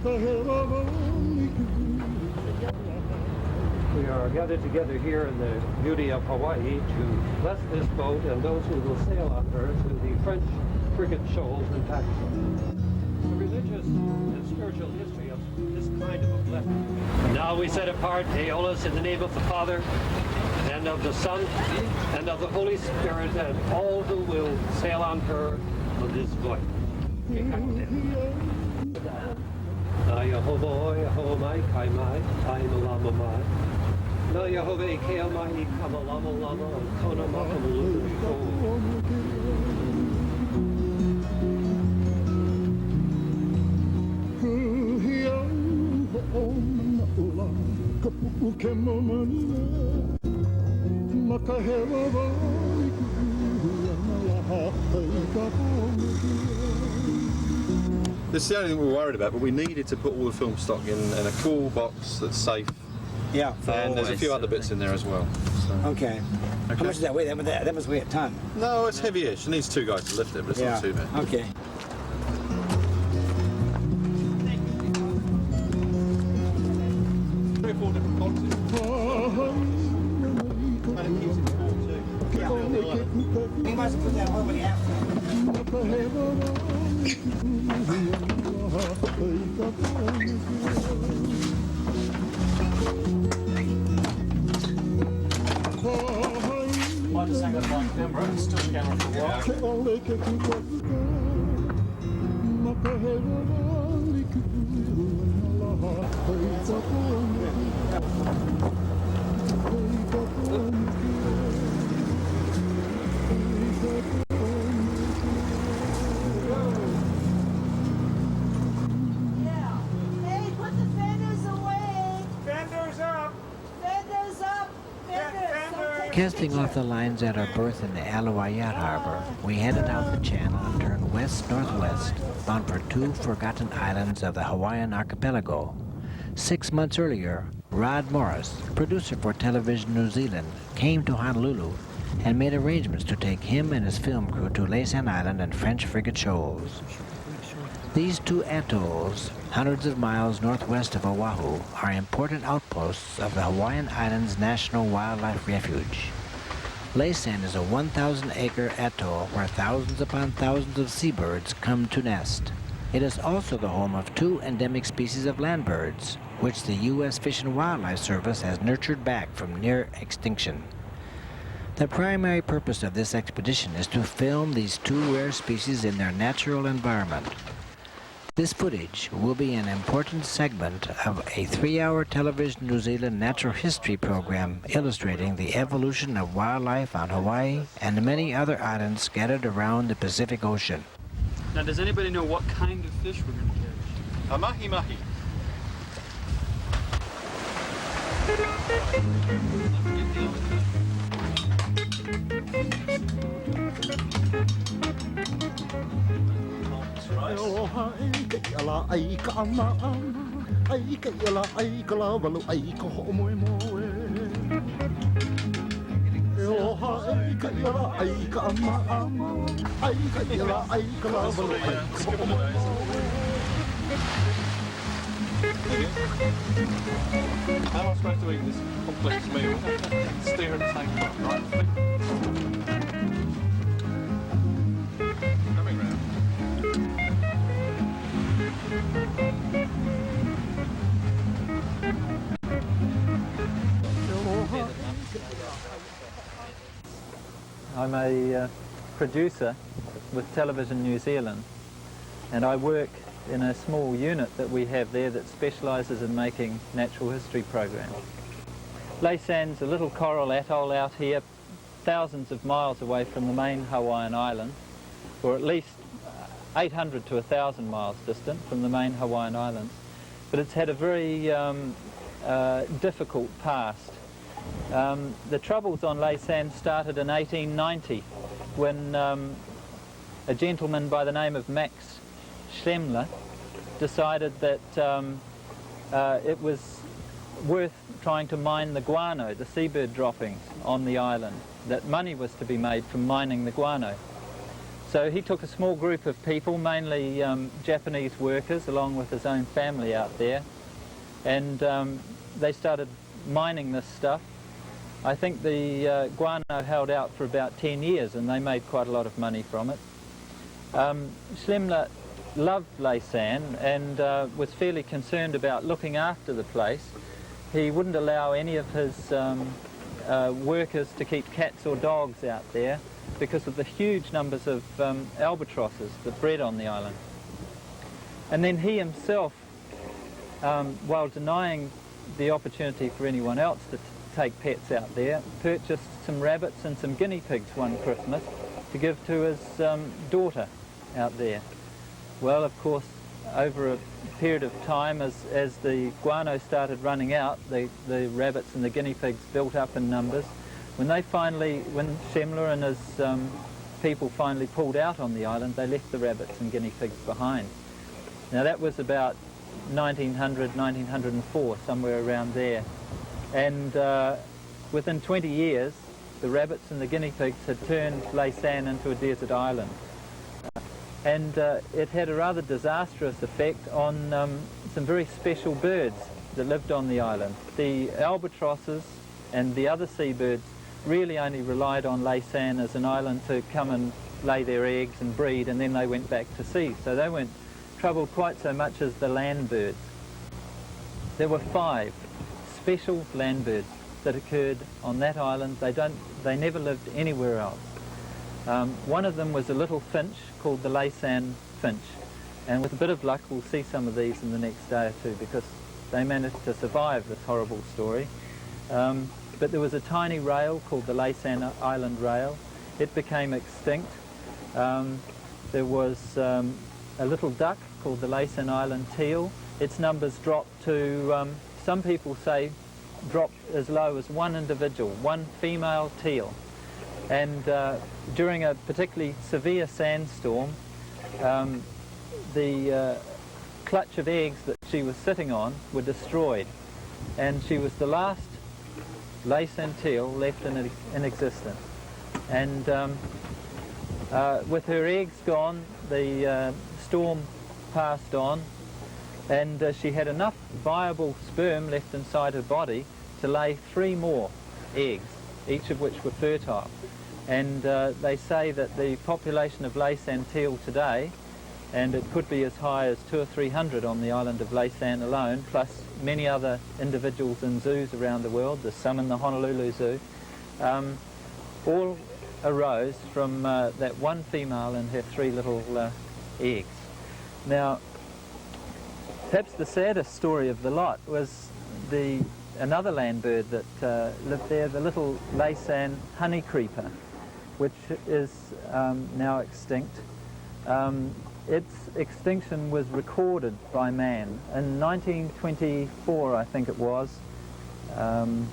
We are gathered together here in the beauty of Hawaii to bless this boat and those who will sail on her to the French Frigate Shoals in Pakistan. The religious and spiritual history of this kind of a blessing. Now we set apart Aeolus in the name of the Father, and of the Son, and of the Holy Spirit, and all who will sail on her on this voyage. Na Yehovah, Yehovah mai, kai mai, kai malama mai. Na Yehovah kea mai, kama lama lama, kona makamulu. This is the only thing we're worried about, but we needed to put all the film stock in a cool box that's safe. Yeah. And there's a few other bits in there as well. So. Okay. How much does that weigh? That must weigh a ton. No, it's heavy-ish. It needs two guys to lift it, but it's not too bad. Okay. Three or four different boxes. And it keeps it warm too. Yeah. You must put that over the after. I just hang up on camera and still camera for a Casting off the lines at our berth in the WWII harbor, we headed out the channel and turned west-northwest, bound for two forgotten islands of the Hawaiian archipelago. 6 months earlier, Rod Morris, producer for Television New Zealand, came to Honolulu and made arrangements to take him and his film crew to Laysan Island and French Frigate Shoals. These two atolls, hundreds of miles northwest of Oahu, are important outposts of the Hawaiian Islands National Wildlife Refuge. Laysan is a 1,000-acre atoll where thousands upon thousands of seabirds come to nest. It is also the home of two endemic species of land birds, which the U.S. Fish and Wildlife Service has nurtured back from near extinction. The primary purpose of this expedition is to film these two rare species in their natural environment. This footage will be an important segment of a 3-hour Television New Zealand natural history program illustrating the evolution of wildlife on Hawaii and many other islands scattered around the Pacific Ocean. Now, does anybody know what kind of fish we're going to catch? A mahi-mahi. How am I supposed to eat this complex meal? Stare at the same time, right? Coming round. I'm a producer with Television New Zealand, and I work in a small unit that we have there that specialises in making natural history programs. Laysan's a little coral atoll out here, thousands of miles away from the main Hawaiian island, or at least 800 to 1,000 miles distant from the main Hawaiian islands. But it's had a very difficult past. The troubles on Laysan started in 1890 when a gentleman by the name of Max Schlemler decided that it was worth trying to mine the guano, the seabird droppings on the island, that money was to be made from mining the guano. So he took a small group of people, mainly Japanese workers, along with his own family out there, and they started mining this stuff. I think the guano held out for about 10 years and they made quite a lot of money from it. Schlemmer loved Laysan and was fairly concerned about looking after the place. He wouldn't allow any of his workers to keep cats or dogs out there because of the huge numbers of albatrosses that bred on the island. And then he himself, while denying the opportunity for anyone else to take pets out there, purchased some rabbits and some guinea pigs one Christmas to give to his daughter out there. Well, of course, over a period of time, as the guano started running out, the rabbits and the guinea pigs built up in numbers. When Schlemmer and his people finally pulled out on the island, they left the rabbits and guinea pigs behind. Now that was about 1900, 1904, somewhere around there. And within 20 years, the rabbits and the guinea pigs had turned Laysan into a desert island. And it had a rather disastrous effect on some very special birds that lived on the island. The albatrosses and the other seabirds really only relied on Laysan as an island to come and lay their eggs and breed, and then they went back to sea. So they weren't troubled quite so much as the land birds. There were 5 special land birds that occurred on that island. They never lived anywhere else. One of them was a little finch called the Laysan finch, and with a bit of luck we'll see some of these in the next day or two because they managed to survive this horrible story. But there was a tiny rail called the Laysan Island rail. It became extinct. There was a little duck called the Laysan Island teal. Its numbers dropped to, some people say, dropped as low as one individual, one female teal. And during a particularly severe sandstorm, the clutch of eggs that she was sitting on were destroyed, and she was the last Laysan teal left in existence. And with her eggs gone, the storm passed on, and she had enough viable sperm left inside her body to lay 3 more eggs, each of which were fertile. And they say that the population of Laysan teal today, and it could be as high as 200 or 300 on the island of Laysan alone, plus many other individuals in zoos around the world, there's some in the Honolulu Zoo, all arose from that one female and her 3 little eggs. Now, perhaps the saddest story of the lot was another land bird that lived there, the little Laysan honey creeper, which is now extinct. Its extinction was recorded by man. In 1924, I think it was, some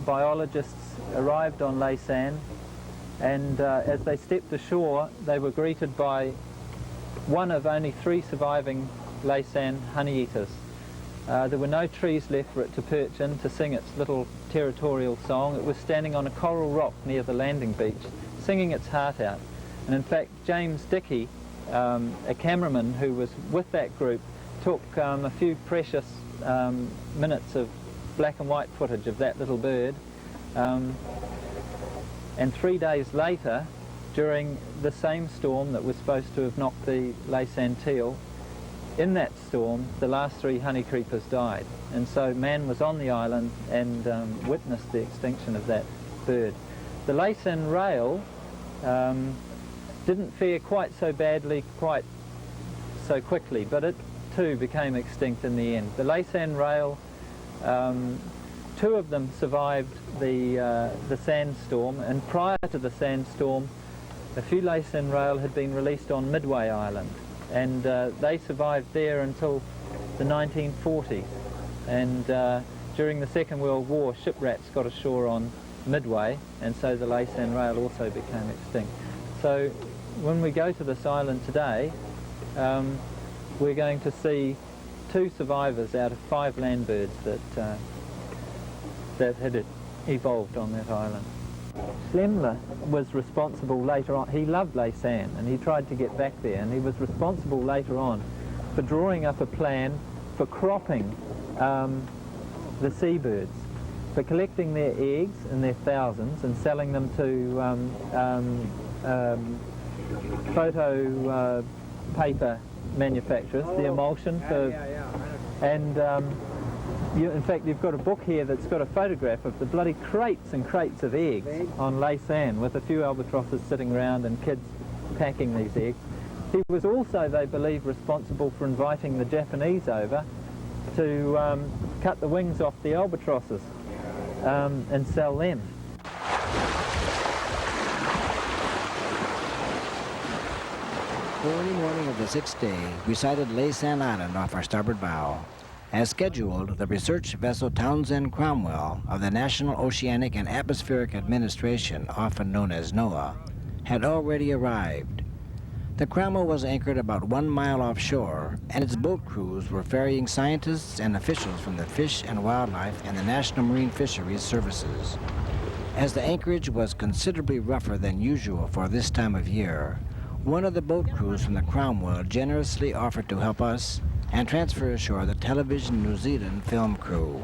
biologists arrived on Laysan, and as they stepped ashore, they were greeted by one of only 3 surviving Laysan honeyeaters. There were no trees left for it to perch in to sing its little territorial song. It was standing on a coral rock near the landing beach, singing its heart out. And in fact, James Dickey, a cameraman who was with that group, took a few precious minutes of black and white footage of that little bird. And 3 days later, during the same storm that was supposed to have knocked the Laysan teal, in that storm, the last 3 honey creepers died. And so man was on the island and witnessed the extinction of that bird. The Laysan rail didn't fare quite so badly, quite so quickly, but it too became extinct in the end. The Laysan rail, 2 of them survived the sandstorm, and prior to the sandstorm, a few Laysan rail had been released on Midway Island, and they survived there until the 1940s. And during the Second World War, shipwracks got ashore on Midway, and so the Laysan rail also became extinct. So when we go to this island today, we're going to see 2 survivors out of 5 land birds that had evolved on that island. Schlemler was responsible later on. He loved Laysan and he tried to get back there, and he was responsible later on for drawing up a plan for cropping the seabirds, for collecting their eggs in their thousands and selling them to photo paper manufacturers, the emulsion for, and in fact you've got a book here that's got a photograph of the bloody crates and crates of eggs on Laysan with a few albatrosses sitting around and kids packing these eggs. He was also, they believe, responsible for inviting the Japanese over to cut the wings off the albatrosses and sell them. Early morning of the 6th day, we sighted Laysan Island off our starboard bow. As scheduled, the research vessel Townsend Cromwell of the National Oceanic and Atmospheric Administration, often known as NOAA, had already arrived. The Cromwell was anchored about 1 mile offshore, and its boat crews were ferrying scientists and officials from the Fish and Wildlife and the National Marine Fisheries Services. As the anchorage was considerably rougher than usual for this time of year, one of the boat crews from the Cromwell generously offered to help us and transfer ashore the Television New Zealand film crew.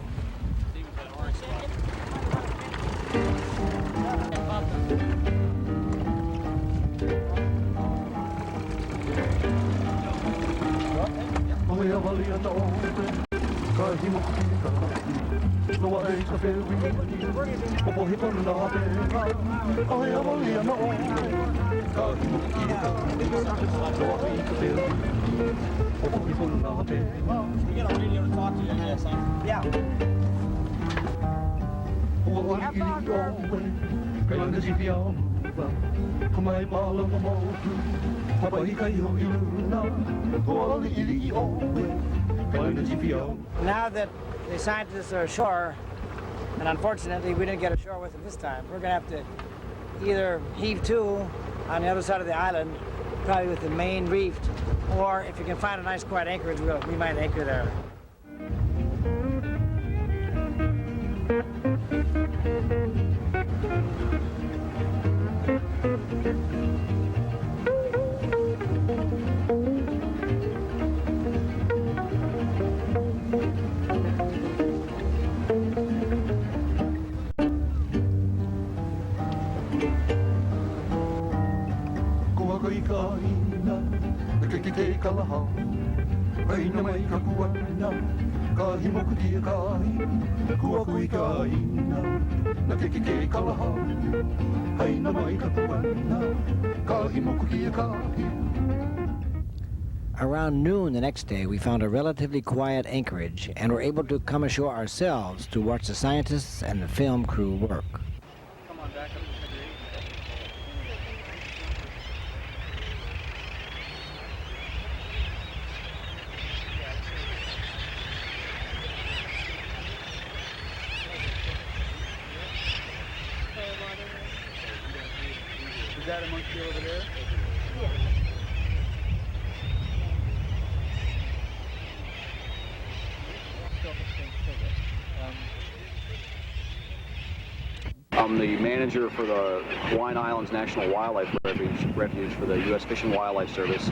Now that the scientists are ashore, and unfortunately we didn't get ashore with them this time, we're going to have to either heave to on the other side of the island, probably with the main reefed, or if you can find a nice quiet anchorage, we might anchor there. Around noon the next day, we found a relatively quiet anchorage and were able to come ashore ourselves to watch the scientists and the film crew work. Is that a monkey over there? I'm the manager for the Hawaiian Islands National Wildlife Refuge for the U.S. Fish and Wildlife Service.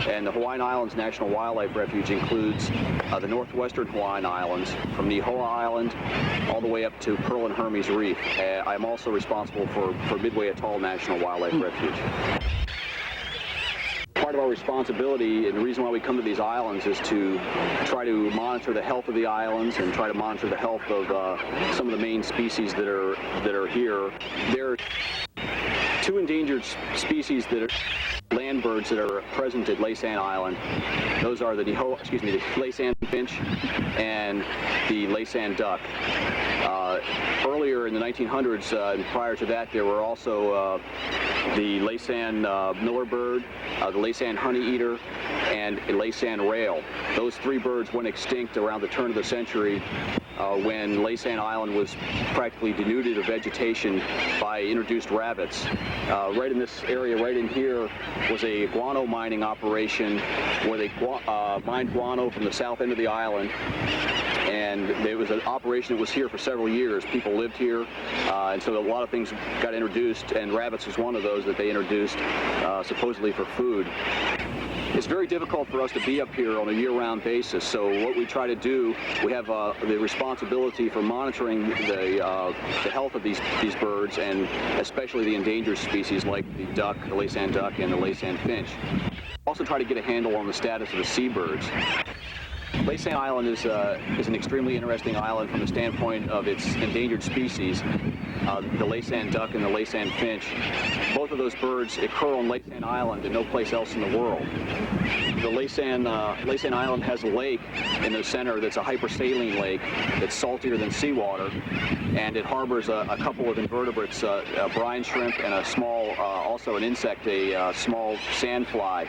And the Hawaiian Islands National Wildlife Refuge includes the northwestern Hawaiian Islands, from Nihoa Island all the way up to Pearl and Hermes Reef. I'm also responsible for Midway Atoll National Wildlife Refuge. Part of our responsibility and the reason why we come to these islands is to try to monitor the health of the islands and try to monitor the health of some of the main species that are here. There are two endangered species that are land birds that are present at Laysan Island. Those are the Laysan finch and the Laysan duck. Earlier in the 1900s, and prior to that, there were also the Laysan miller bird, the Laysan honeyeater, and a Laysan rail. Those three birds went extinct around the turn of the century, when Laysan Island was practically denuded of vegetation by introduced rabbits. Right in this area, right in here, was a guano mining operation where they mined guano from the south end of the island. And it was an operation that was here for several years. People lived here, and so a lot of things got introduced, and rabbits was one of those that they introduced supposedly for food. It's very difficult for us to be up here on a year-round basis, so what we try to do, we have the responsibility for monitoring the health of these birds, and especially the endangered species like the duck, the Laysan duck, and the Laysan finch. Also try to get a handle on the status of the seabirds. Laysan Island is an extremely interesting island from the standpoint of its endangered species, the Laysan duck and the Laysan finch. Both of those birds occur on Laysan Island and no place else in the world. The Laysan Island has a lake in the center that's a hypersaline lake that's saltier than seawater, and it harbors a couple of invertebrates, a brine shrimp and a small, also an insect, a small sandfly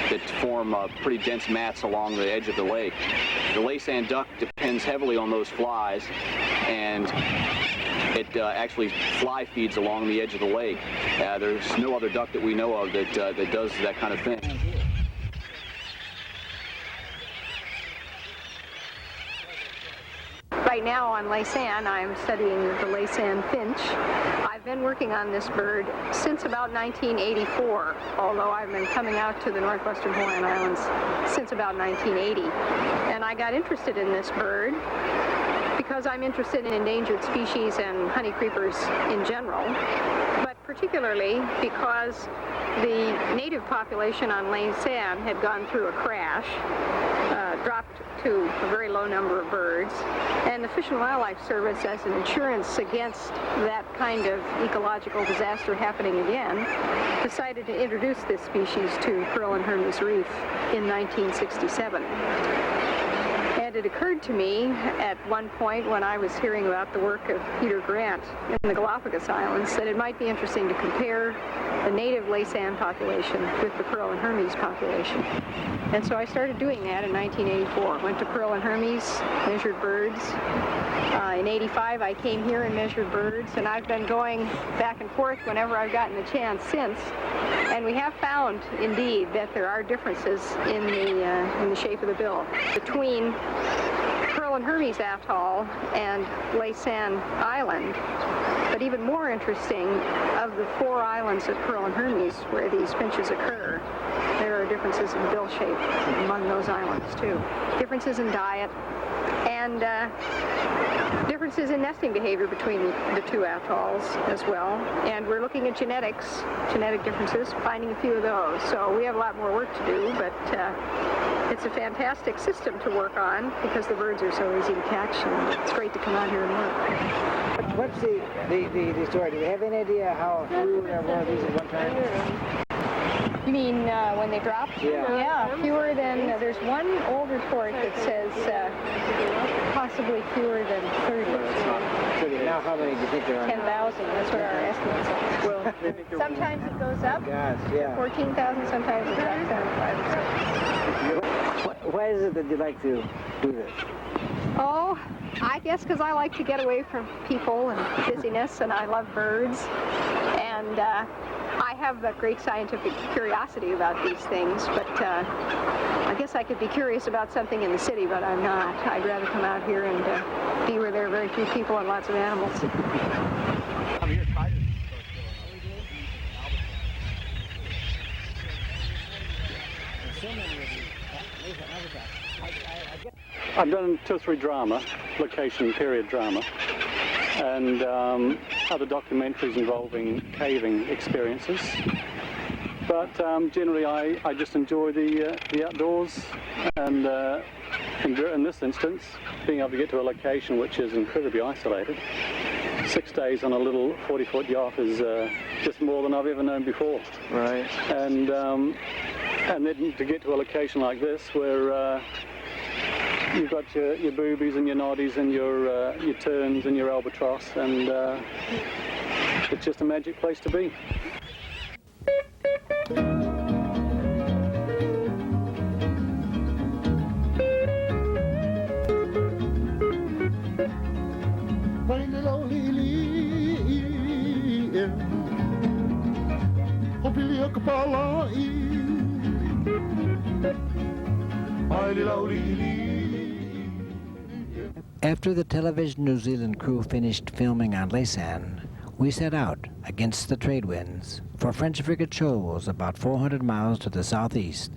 that form pretty dense mats along the edge of the lake. The Laysan duck depends heavily on those flies, and it actually fly feeds along the edge of the lake. There's no other duck that we know of that does that kind of thing. Right now on Laysan, I'm studying the Laysan finch. I've been working on this bird since about 1984, although I've been coming out to the northwestern Hawaiian Islands since about 1980. And I got interested in this bird because I'm interested in endangered species and honey creepers in general, but particularly because the native population on Laysan had gone through a crash, dropped to a very low number of birds, and the Fish and Wildlife Service, as an insurance against that kind of ecological disaster happening again, decided to introduce this species to Pearl and Hermes Reef in 1967. And it occurred to me at one point when I was hearing about the work of Peter Grant in the Galapagos Islands that it might be interesting to compare the native Laysan population with the Pearl and Hermes population. And so I started doing that in 1984. Went to Pearl and Hermes, measured birds. In 85 I came here and measured birds, and I've been going back and forth whenever I've gotten the chance since. And we have found, indeed, that there are differences in the shape of the bill between Pearl and Hermes Atoll and Laysan Island. But even more interesting, of the 4 islands at Pearl and Hermes where these finches occur, there are differences in bill shape among those islands too. Differences in diet, and differences in nesting behavior between the 2 atolls as well. And we're looking at genetic differences, finding a few of those. So we have a lot more work to do, but it's a fantastic system to work on because the birds are so easy to catch, and it's great to come out here and work. What's the story? Do we have any idea how few there were of these at one time? You mean when they dropped? Yeah. Yeah, fewer than, there's one old report that says possibly fewer than 30. So now how many do you think there are? 10,000, that's what our estimates are. Well, sometimes it goes up, Gosh, yeah. 14,000, sometimes it drops down to 5%. Why is it that you like to do this? Oh, I guess because I like to get away from people and busyness, and I love birds. And I have that great scientific curiosity about these things, but I guess I could be curious about something in the city, but I'm not. I'd rather come out here and be where there are very few people and lots of animals. I've done 2 or 3 drama, location period drama, and other documentaries involving caving experiences. But generally I just enjoy the outdoors, and in this instance, being able to get to a location which is incredibly isolated. 6 days on a little 40-foot yacht is just more than I've ever known before. Right. And then to get to a location like this where you've got your boobies and your noddies and your terns and your albatross, and it's just a magic place to be. After the Television New Zealand crew finished filming on Laysan, we set out against the trade winds for French Frigate Shoals, about 400 miles to the southeast.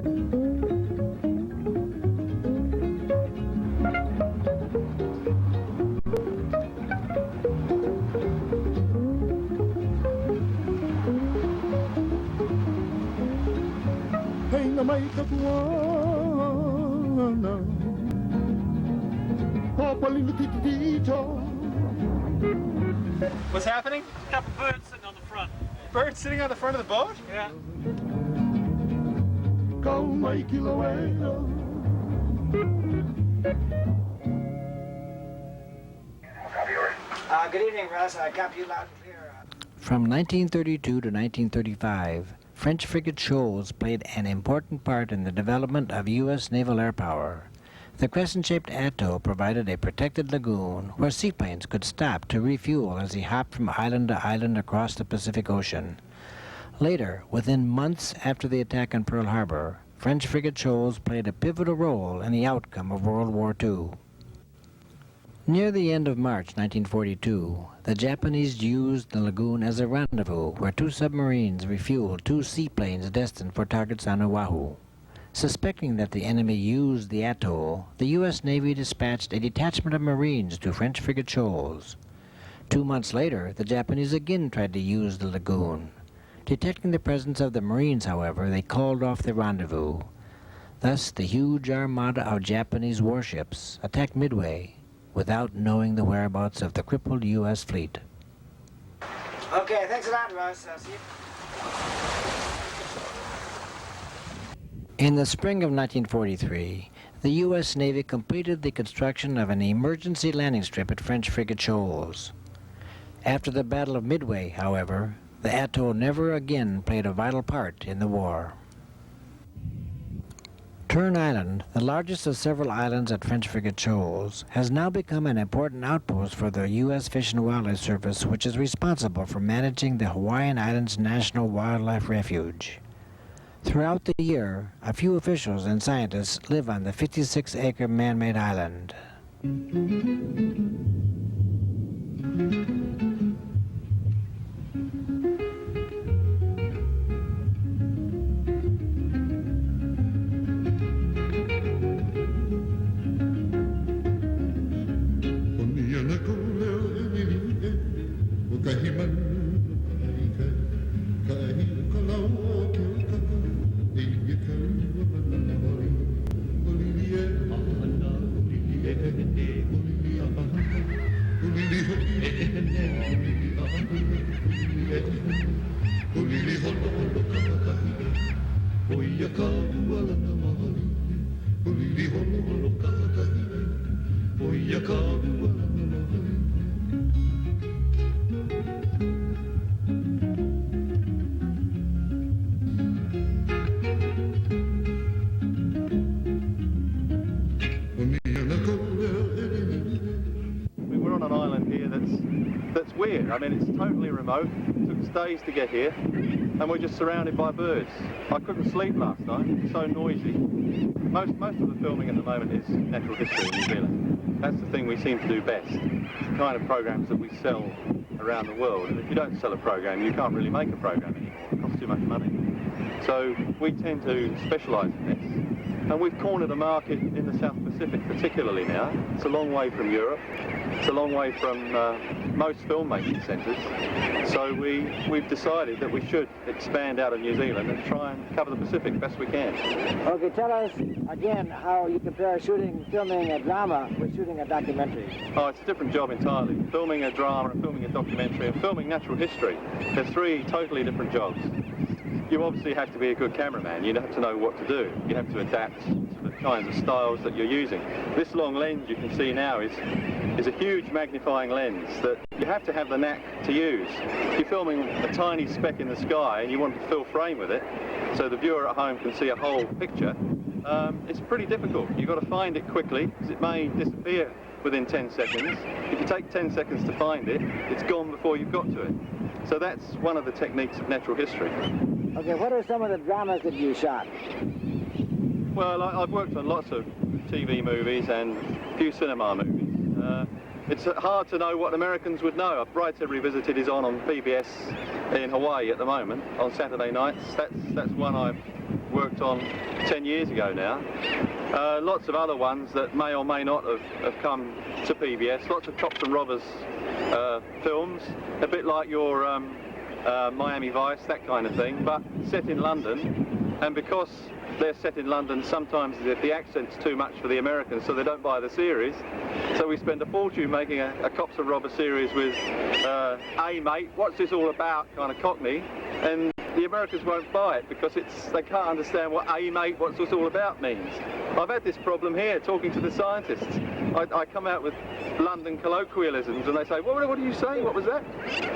What's happening? A couple birds sitting on the front. Birds sitting on the front of the boat? Yeah. Good evening, Russ. I copy you loud and clear. From 1932 to 1935, French Frigate Shoals played an important part in the development of U.S. naval air power. The crescent-shaped atoll provided a protected lagoon where seaplanes could stop to refuel as they hopped from island to island across the Pacific Ocean. Later, within months after the attack on Pearl Harbor, French Frigate Shoals played a pivotal role in the outcome of World War II. Near the end of March 1942, the Japanese used the lagoon as a rendezvous where two submarines refueled two seaplanes destined for targets on Oahu. Suspecting that the enemy used the atoll, the U.S. Navy dispatched a detachment of Marines to French Frigate Shoals. 2 months later, the Japanese again tried to use the lagoon. Detecting the presence of the Marines, however, they called off the rendezvous. Thus, the huge armada of Japanese warships attacked Midway without knowing the whereabouts of the crippled U.S. fleet. Okay, thanks a lot, Russ. I'll see you. In the spring of 1943, the U.S. Navy completed the construction of an emergency landing strip at French Frigate Shoals. After the Battle of Midway, however, the atoll never again played a vital part in the war. Turn Island, the largest of several islands at French Frigate Shoals, has now become an important outpost for the U.S. Fish and Wildlife Service, which is responsible for managing the Hawaiian Islands National Wildlife Refuge. Throughout the year, a few officials and scientists live on the 56-acre man-made island. That's weird. I mean, it's totally remote. It took us days to get here, and we're just surrounded by birds. I couldn't sleep last night. It's so noisy. Most of the filming at the moment is natural history in New Zealand. That's the thing we seem to do best. The kind of programs that we sell around the world. And if you don't sell a program, you can't really make a program anymore. It costs too much money. So we tend to specialise in this. And we've cornered a market in the South Pacific particularly now. It's a long way from Europe. It's a long way from most filmmaking centres. So we've decided that we should expand out of New Zealand and try and cover the Pacific best we can. Okay, tell us again how you compare filming a drama with shooting a documentary. Oh, it's a different job entirely. Filming a drama and filming a documentary and filming natural history, they're three totally different jobs. You obviously have to be a good cameraman. You have to know what to do. You have to adapt to the kinds of styles that you're using. This long lens you can see now is a huge magnifying lens that you have to have the knack to use. If you're filming a tiny speck in the sky and you want to fill frame with it, so the viewer at home can see a whole picture, it's pretty difficult. You've got to find it quickly, because it may disappear within 10 seconds. If you take 10 seconds to find it, it's gone before you've got to it. So that's one of the techniques of natural history. Okay, what are some of the dramas that you shot? Well, I've worked on lots of TV movies and a few cinema movies. It's hard to know what Americans would know. Brightside Revisited is on PBS in Hawaii at the moment on Saturday nights. That's one I've worked on 10 years ago now. Lots of other ones that may or may not have come to PBS. Lots of cops and robbers films, a bit like your Miami Vice, that kind of thing, but set in London. And because they're set in London, sometimes the accent's too much for the Americans, so they don't buy the series. So we spend a fortune making a cops and robbers series with, hey mate, what's this all about, kind of Cockney, and the Americans won't buy it because they can't understand what hey mate, what's this all about means. I've had this problem here talking to the scientists. I come out with London colloquialisms and they say, what are you saying, what was that?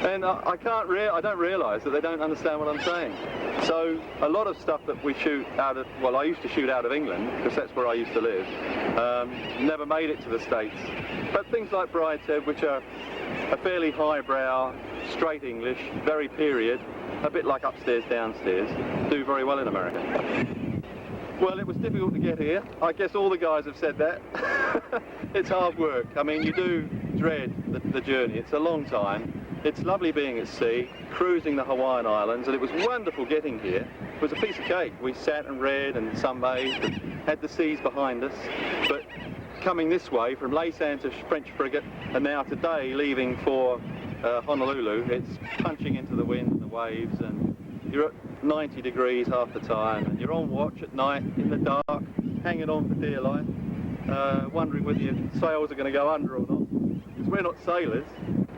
And I don't realise that they don't understand what I'm saying. So a lot of stuff that we shoot out of, well, I used to shoot out of England because that's where I used to live, never made it to the States. But things like Brideshead, which are a fairly highbrow, straight English, very period, a bit like Upstairs, Downstairs, do very well in America. Well, it was difficult to get here. I guess all the guys have said that. It's hard work. I mean, you do dread the journey. It's a long time. It's lovely being at sea, cruising the Hawaiian Islands, and it was wonderful getting here. It was a piece of cake. We sat and read and sunbathed and had the seas behind us. But coming this way, from Laysan to French Frigate, and now today leaving for Honolulu, it's punching into the wind and the waves, and you're at 90 degrees half the time, and you're on watch at night in the dark, hanging on for dear life, wondering whether your sails are going to go under or not, because we're not sailors.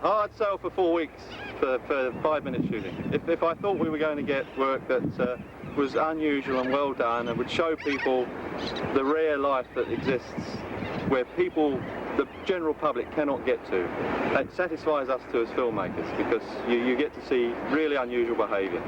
I'd sail for 4 weeks for 5-minute shooting. If I thought we were going to get work that was unusual and well done and would show people the rare life that exists where people, the general public, cannot get to, it satisfies us too as filmmakers, because you get to see really unusual behaviour.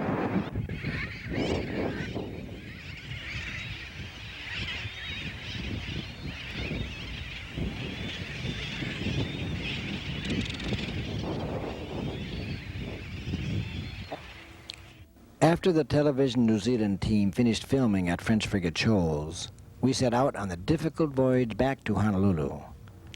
After the Television New Zealand team finished filming at French Frigate Shoals, we set out on the difficult voyage back to Honolulu.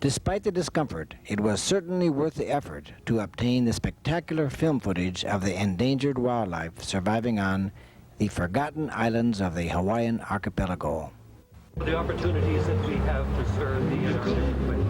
Despite the discomfort, it was certainly worth the effort to obtain the spectacular film footage of the endangered wildlife surviving on the forgotten islands of the Hawaiian archipelago. The opportunities that we have to serve the Antarctic Wings.